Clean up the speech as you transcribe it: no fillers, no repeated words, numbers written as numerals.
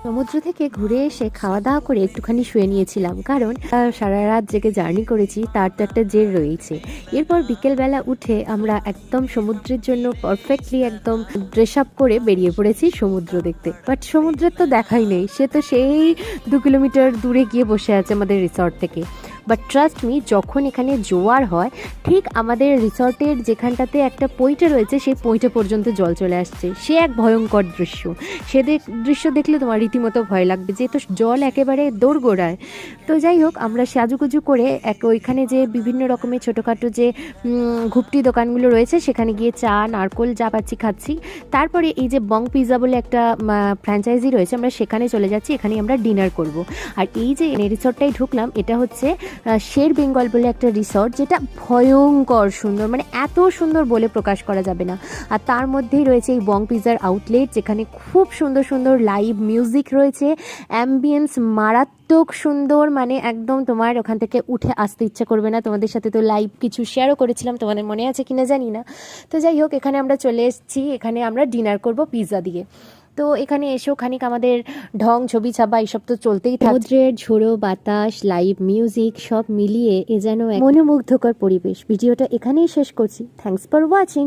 সমুদ্র থেকে ঘুরে এসে খাওয়া দাওয়া করে একটুখানি শুয়ে নিয়েছিলাম, কারণ সারা রাত জেগে জার্নি করেছি, তার তো একটা জের রয়েছে। এরপর বিকেলবেলা উঠে আমরা একদম সমুদ্রের জন্য পারফেক্টলি একদম ড্রেস আপ করে বেরিয়ে পড়েছি সমুদ্র দেখতে। বাট সমুদ্রের তো দেখাই নেই, সে তো সেই 2 কিলোমিটার দূরে গিয়ে বসে আছে আমাদের রিসর্ট থেকে। বাট ট্রাস্ট মি, যখন এখানে জোয়ার হয় ঠিক আমাদের রিসর্টের যেখানটাতে একটা পইটা রয়েছে সেই পইটা পর্যন্ত জল চলে আসছে। সে এক ভয়ঙ্কর দৃশ্য। সে দৃশ্য দেখলে তোমার রীতিমতো ভয় লাগবে, যেহেতু জল একেবারে দোরগোড়ায়। তো যাই হোক, আমরা সাজুগুজু করে ওইখানে যে বিভিন্ন রকমের ছোটোখাটো যে ঘুপটি দোকানগুলো রয়েছে সেখানে গিয়ে চা নারকোল যা পাচ্ছি খাচ্ছি। তারপরে এই যে বং পিৎজা বলে একটা ফ্র্যাঞ্চাইজি রয়েছে, আমরা সেখানে চলে যাচ্ছি, এখানে আমরা ডিনার করব। আর এই যে রিসর্টটাই ঢুকলাম, এটা হচ্ছে শের বেঙ্গল বলে একটা রিসর্ট, যেটা ভয়ঙ্কর সুন্দর, মানে এত সুন্দর বলে প্রকাশ করা যাবে না। আর তার মধ্যেই রয়েছে এই বং পিৎজার আউটলেট, যেখানে খুব সুন্দর সুন্দর লাইভ মিউজিক রয়েছে, অ্যাম্বিয়েন্স মারাত্মক সুন্দর, মানে একদম তোমার ওখান থেকে উঠে আসতে ইচ্ছা করবে না। তোমাদের সাথে তো লাইভ কিছু শেয়ারও করেছিলাম, তোমাদের মনে আছে কিনা জানি না। তো যাই হোক, এখানে আমরা চলে এসেছি, এখানে আমরা ডিনার করব পিৎজা দিয়ে। তো এখানে এসেও খানিক আমাদের ঢং ছবি ছাপা এইসব তো চলতেই থাকে। সমুদ্রের ঝোড়ো বাতাস, লাইভ মিউজিক সব মিলিয়ে এ যেন এক মনোমুগ্ধকর পরিবেশ। ভিডিওটা এখানেই শেষ করছি। Thanks for watching.